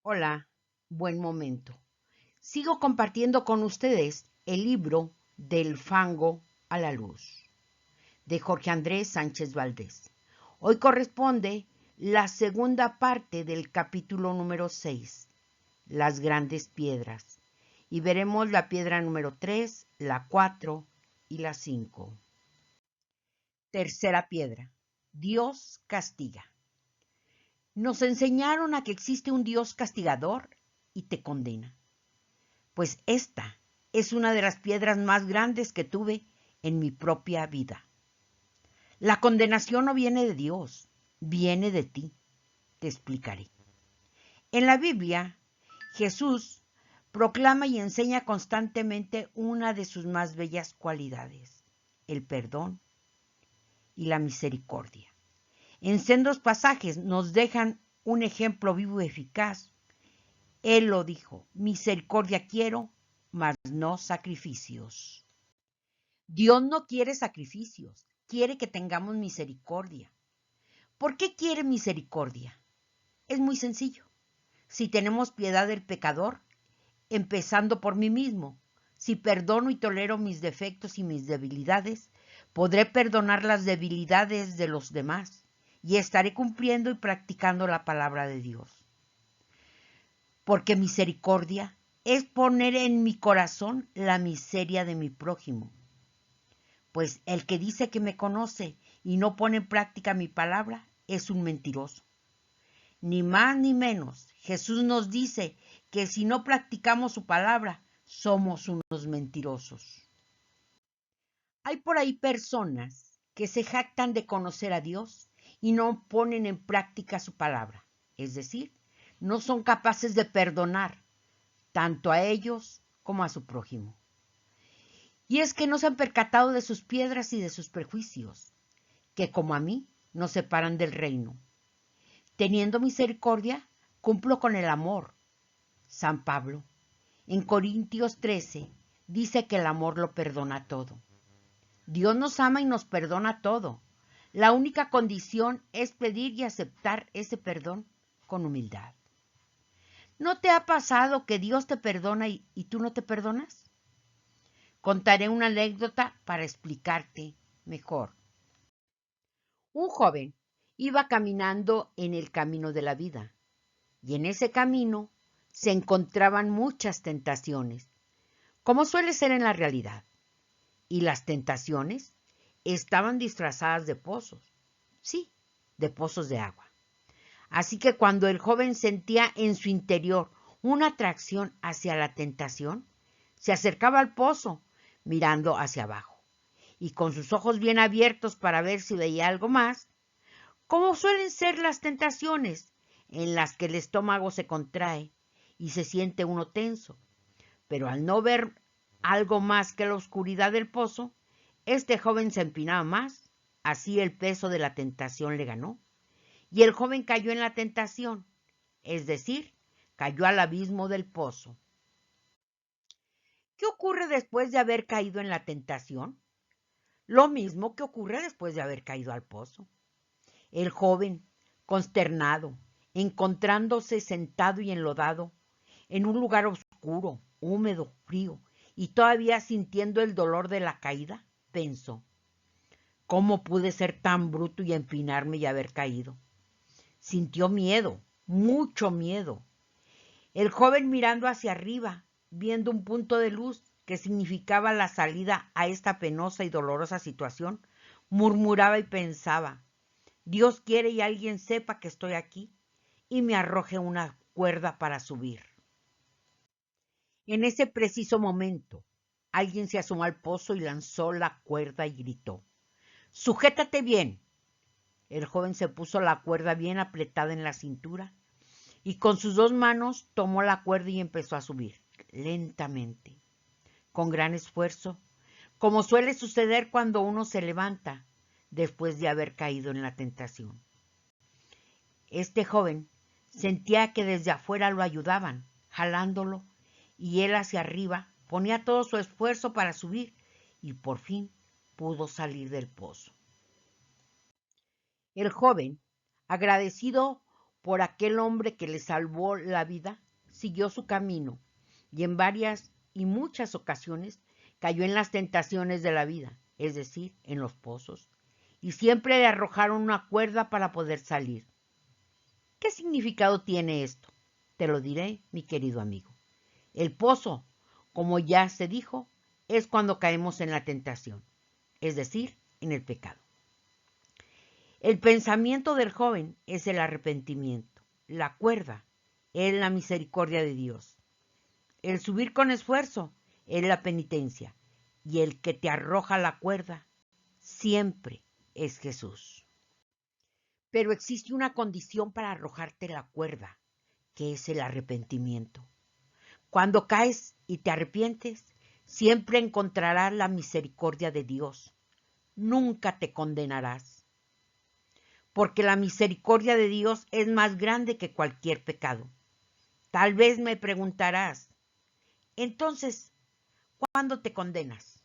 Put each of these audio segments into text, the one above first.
Hola, buen momento. Sigo compartiendo con ustedes el libro Del fango a la luz, de Jorge Andrés Sánchez Valdés. Hoy corresponde la segunda parte del capítulo número 6, las grandes piedras, y veremos la piedra número 3, la 4 y la 5. Tercera piedra. Dios castiga. Nos enseñaron a que existe un Dios castigador y te condena. Pues esta es una de las piedras más grandes que tuve en mi propia vida. La condenación no viene de Dios, viene de ti. Te explicaré. En la Biblia, Jesús proclama y enseña constantemente una de sus más bellas cualidades, el perdón y la misericordia. En sendos pasajes nos dejan un ejemplo vivo y eficaz. Él lo dijo: misericordia quiero, mas no sacrificios. Dios no quiere sacrificios, quiere que tengamos misericordia. ¿Por qué quiere misericordia? Es muy sencillo. Si tenemos piedad del pecador, empezando por mí mismo, si perdono y tolero mis defectos y mis debilidades, podré perdonar las debilidades de los demás y estaré cumpliendo y practicando la palabra de Dios. Porque misericordia es poner en mi corazón la miseria de mi prójimo. Pues el que dice que me conoce y no pone en práctica mi palabra es un mentiroso. Ni más ni menos, Jesús nos dice que si no practicamos su palabra, somos unos mentirosos. Hay por ahí personas que se jactan de conocer a Dios y no ponen en práctica su palabra. Es decir, no son capaces de perdonar tanto a ellos como a su prójimo. Y es que no se han percatado de sus piedras y de sus prejuicios, que como a mí nos separan del reino. Teniendo misericordia, cumplo con el amor. San Pablo, en Corintios 13, dice que el amor lo perdona todo. Dios nos ama y nos perdona todo. La única condición es pedir y aceptar ese perdón con humildad. ¿No te ha pasado que Dios te perdona y tú no te perdonas? Contaré una anécdota para explicarte mejor. Un joven iba caminando en el camino de la vida, y en ese camino se encontraban muchas tentaciones, como suele ser en la realidad, y las tentaciones estaban disfrazadas de pozos, sí, de pozos de agua. Así que cuando el joven sentía en su interior una atracción hacia la tentación, se acercaba al pozo, mirando hacia abajo, y con sus ojos bien abiertos para ver si veía algo más, como suelen ser las tentaciones, en las que el estómago se contrae y se siente uno tenso. Pero al no ver algo más que la oscuridad del pozo, este joven se empinaba más, así el peso de la tentación le ganó, y el joven cayó en la tentación, es decir, cayó al abismo del pozo. ¿Qué ocurre después de haber caído en la tentación? Lo mismo que ocurre después de haber caído al pozo. El joven, consternado, encontrándose sentado y enlodado en un lugar oscuro, húmedo, frío, y todavía sintiendo el dolor de la caída, pensó: ¿cómo pude ser tan bruto y empinarme y haber caído? Sintió miedo, mucho miedo. El joven, mirando hacia arriba, viendo un punto de luz que significaba la salida a esta penosa y dolorosa situación, murmuraba y pensaba: Dios quiere y alguien sepa que estoy aquí y me arroje una cuerda para subir. En ese preciso momento, alguien se asomó al pozo y lanzó la cuerda y gritó: ¡sujétate bien! El joven se puso la cuerda bien apretada en la cintura y con sus dos manos tomó la cuerda y empezó a subir, lentamente, con gran esfuerzo, como suele suceder cuando uno se levanta después de haber caído en la tentación. Este joven sentía que desde afuera lo ayudaban, jalándolo, y él hacia arriba ponía todo su esfuerzo para subir, y por fin pudo salir del pozo. El joven, agradecido por aquel hombre que le salvó la vida, siguió su camino y en varias y muchas ocasiones cayó en las tentaciones de la vida, es decir, en los pozos, y siempre le arrojaron una cuerda para poder salir. ¿Qué significado tiene esto? Te lo diré, mi querido amigo. El pozo, como ya se dijo, es cuando caemos en la tentación, es decir, en el pecado. El pensamiento del joven es el arrepentimiento. La cuerda es la misericordia de Dios. El subir con esfuerzo es la penitencia. Y el que te arroja la cuerda siempre es Jesús. Pero existe una condición para arrojarte la cuerda, que es el arrepentimiento. Cuando caes y te arrepientes, siempre encontrarás la misericordia de Dios. Nunca te condenarás. Porque la misericordia de Dios es más grande que cualquier pecado. Tal vez me preguntarás, entonces, ¿cuándo te condenas?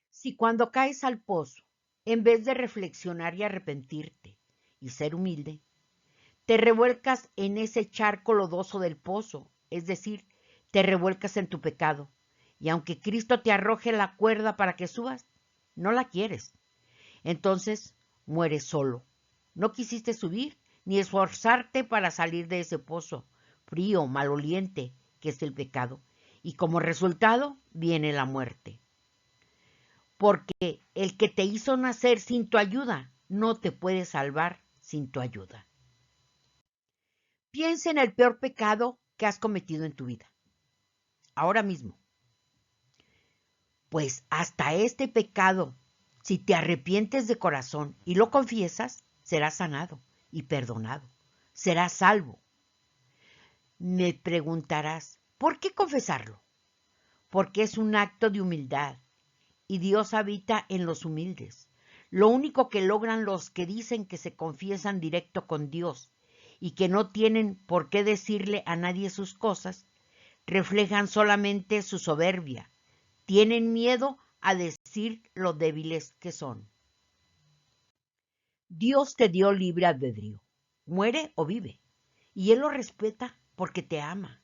Si cuando caes al pozo, en vez de reflexionar y arrepentirte y ser humilde, te revuelcas en ese charco lodoso del pozo, es decir, te revuelcas en tu pecado, y aunque Cristo te arroje la cuerda para que subas, no la quieres. Entonces mueres solo. No quisiste subir ni esforzarte para salir de ese pozo frío, maloliente, que es el pecado, y como resultado viene la muerte. Porque el que te hizo nacer sin tu ayuda no te puede salvar sin tu ayuda. Piensa en el peor pecado que has cometido en tu vida, ahora mismo. Pues hasta este pecado, si te arrepientes de corazón y lo confiesas, serás sanado y perdonado, serás salvo. Me preguntarás, ¿por qué confesarlo? Porque es un acto de humildad y Dios habita en los humildes. Lo único que logran los que dicen que se confiesan directo con Dios y que no tienen por qué decirle a nadie sus cosas, reflejan solamente su soberbia. Tienen miedo a decir lo débiles que son. Dios te dio libre albedrío. Muere o vive. Y Él lo respeta porque te ama.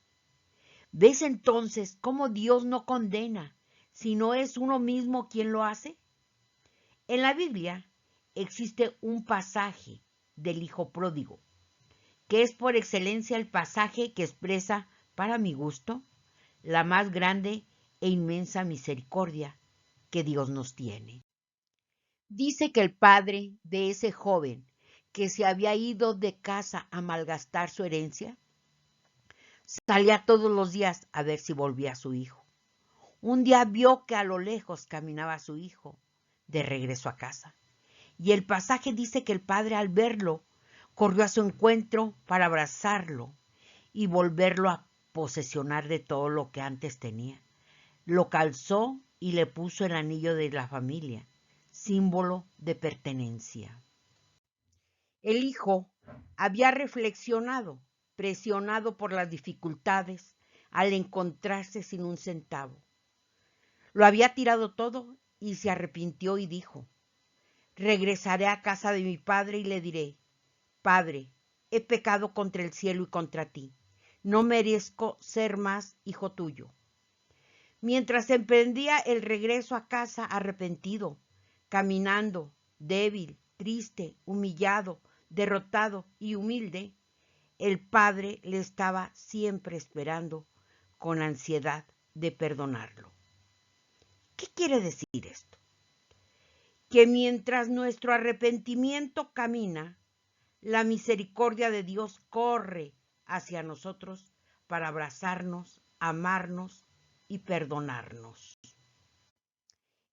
¿Ves entonces cómo Dios no condena, sino es uno mismo quien lo hace? En la Biblia existe un pasaje del Hijo Pródigo, que es por excelencia el pasaje que expresa, para mi gusto, la más grande e inmensa misericordia que Dios nos tiene. Dice que el padre de ese joven que se había ido de casa a malgastar su herencia, salía todos los días a ver si volvía su hijo. Un día vio que a lo lejos caminaba su hijo de regreso a casa. Y el pasaje dice que el padre al verlo corrió a su encuentro para abrazarlo y volverlo a posesionar de todo lo que antes tenía. Lo calzó y le puso el anillo de la familia, símbolo de pertenencia. El hijo había reflexionado, presionado por las dificultades, al encontrarse sin un centavo. Lo había tirado todo y se arrepintió y dijo, regresaré a casa de mi padre y le diré, Padre, he pecado contra el cielo y contra ti. No merezco ser más hijo tuyo. Mientras emprendía el regreso a casa arrepentido, caminando, débil, triste, humillado, derrotado y humilde, el Padre le estaba siempre esperando con ansiedad de perdonarlo. ¿Qué quiere decir esto? Que mientras nuestro arrepentimiento camina, la misericordia de Dios corre hacia nosotros para abrazarnos, amarnos y perdonarnos.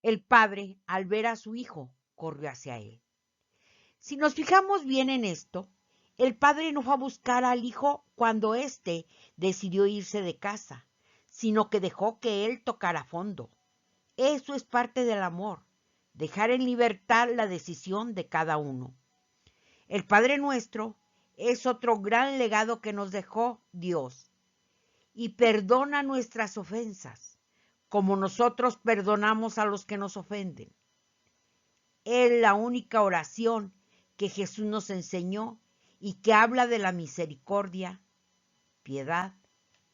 El padre, al ver a su hijo, corrió hacia él. Si nos fijamos bien en esto, el padre no fue a buscar al hijo cuando éste decidió irse de casa, sino que dejó que él tocara fondo. Eso es parte del amor, dejar en libertad la decisión de cada uno. El Padre Nuestro es otro gran legado que nos dejó Dios y perdona nuestras ofensas, como nosotros perdonamos a los que nos ofenden. Es la única oración que Jesús nos enseñó y que habla de la misericordia, piedad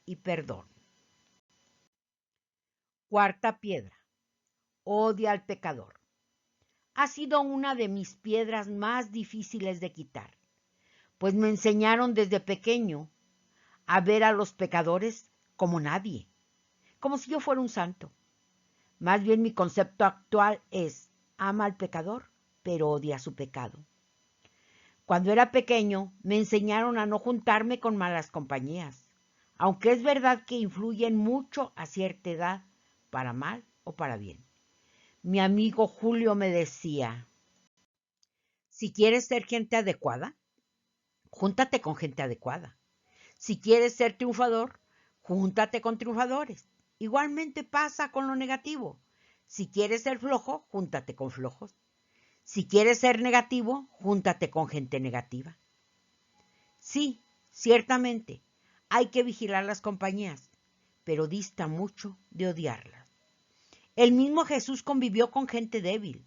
y perdón. Cuarta piedra. Odia al pecador. Ha sido una de mis piedras más difíciles de quitar, pues me enseñaron desde pequeño a ver a los pecadores como nadie, como si yo fuera un santo. Más bien mi concepto actual es: ama al pecador, pero odia su pecado. Cuando era pequeño me enseñaron a no juntarme con malas compañías, aunque es verdad que influyen mucho a cierta edad, para mal o para bien. Mi amigo Julio me decía: si quieres ser gente adecuada, júntate con gente adecuada. Si quieres ser triunfador, júntate con triunfadores. Igualmente pasa con lo negativo. Si quieres ser flojo, júntate con flojos. Si quieres ser negativo, júntate con gente negativa. Sí, ciertamente, hay que vigilar las compañías, pero dista mucho de odiarlas. El mismo Jesús convivió con gente débil,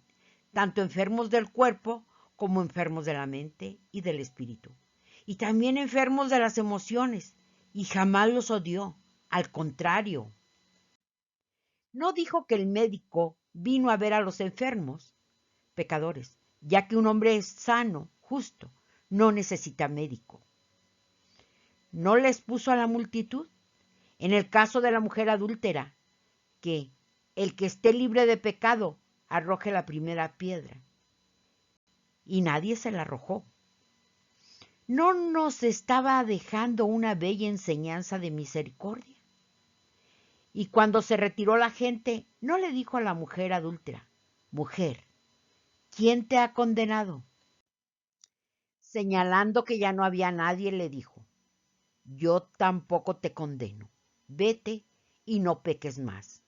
tanto enfermos del cuerpo como enfermos de la mente y del espíritu, y también enfermos de las emociones, y jamás los odió. Al contrario, no dijo que el médico vino a ver a los enfermos, pecadores, ya que un hombre es sano, justo, no necesita médico. ¿No les puso a la multitud? En el caso de la mujer adúltera, que el que esté libre de pecado arroje la primera piedra. Y nadie se la arrojó. ¿No nos estaba dejando una bella enseñanza de misericordia? Y cuando se retiró la gente, no le dijo a la mujer adúltera: mujer, ¿quién te ha condenado? Señalando que ya no había nadie, le dijo: yo tampoco te condeno. Vete y no peques más.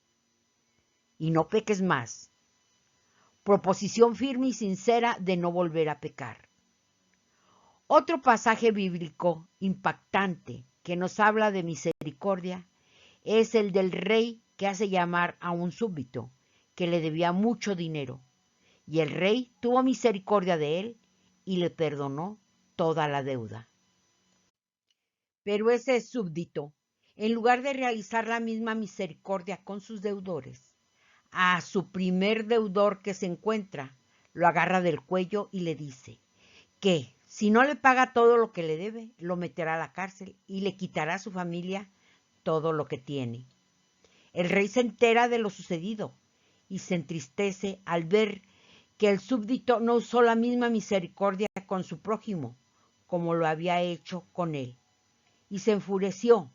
Y no peques más. Proposición firme y sincera de no volver a pecar. Otro pasaje bíblico impactante que nos habla de misericordia es el del rey que hace llamar a un súbdito que le debía mucho dinero, y el rey tuvo misericordia de él y le perdonó toda la deuda. Pero ese súbdito, en lugar de realizar la misma misericordia con sus deudores, a su primer deudor que se encuentra, lo agarra del cuello y le dice que si no le paga todo lo que le debe, lo meterá a la cárcel y le quitará a su familia todo lo que tiene. El rey se entera de lo sucedido y se entristece al ver que el súbdito no usó la misma misericordia con su prójimo como lo había hecho con él, y se enfureció,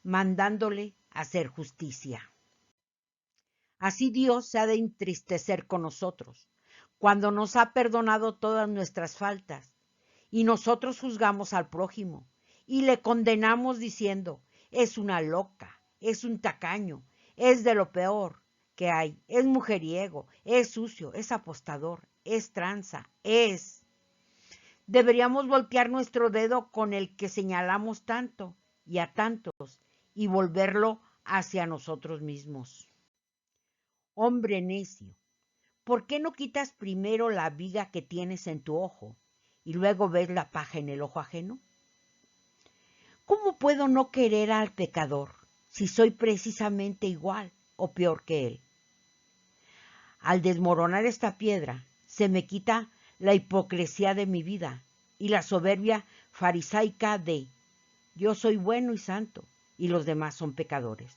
mandándole hacer justicia. Así Dios se ha de entristecer con nosotros, cuando nos ha perdonado todas nuestras faltas, y nosotros juzgamos al prójimo, y le condenamos diciendo: es una loca, es un tacaño, es de lo peor que hay, es mujeriego, es sucio, es apostador, es tranza, es... Deberíamos voltear nuestro dedo con el que señalamos tanto y a tantos y volverlo hacia nosotros mismos. Hombre necio, ¿por qué no quitas primero la viga que tienes en tu ojo y luego ves la paja en el ojo ajeno? ¿Cómo puedo no querer al pecador si soy precisamente igual o peor que él? Al desmoronar esta piedra, se me quita la hipocresía de mi vida y la soberbia farisaica de yo soy bueno y santo y los demás son pecadores.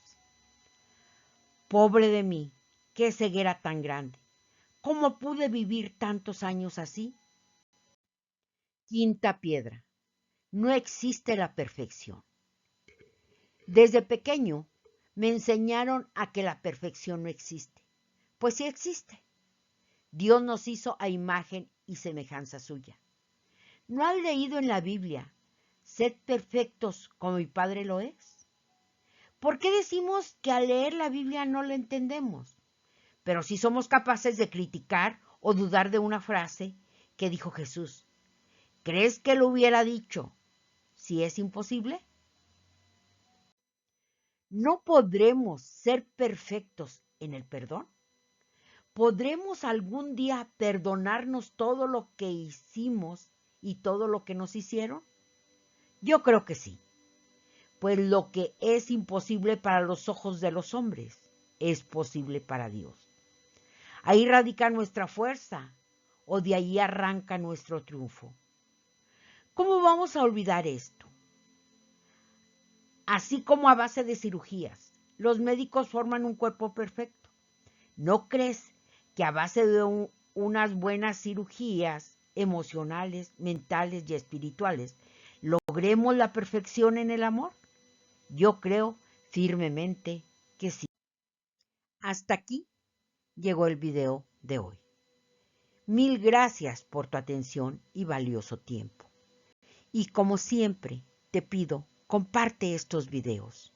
Pobre de mí, qué ceguera tan grande. ¿Cómo pude vivir tantos años así? Quinta piedra. No existe la perfección. Desde pequeño me enseñaron a que la perfección no existe. Pues sí existe. Dios nos hizo a imagen y semejanza suya. ¿No has leído en la Biblia: sed perfectos como mi Padre lo es? ¿Por qué decimos que al leer la Biblia no la entendemos? Pero sí somos capaces de criticar o dudar de una frase que dijo Jesús. ¿Crees que lo hubiera dicho si es imposible? ¿No podremos ser perfectos en el perdón? ¿Podremos algún día perdonarnos todo lo que hicimos y todo lo que nos hicieron? Yo creo que sí, pues lo que es imposible para los ojos de los hombres es posible para Dios. Ahí radica nuestra fuerza, o de ahí arranca nuestro triunfo. ¿Cómo vamos a olvidar esto? Así como a base de cirugías, los médicos forman un cuerpo perfecto. ¿No crees que a base de unas buenas cirugías emocionales, mentales y espirituales logremos la perfección en el amor? Yo creo firmemente que sí. Hasta aquí llegó el video de hoy. Mil gracias por tu atención y valioso tiempo. Y como siempre, te pido, comparte estos videos.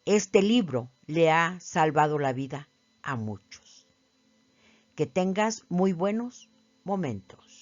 Este libro le ha salvado la vida a muchos. Que tengas muy buenos momentos.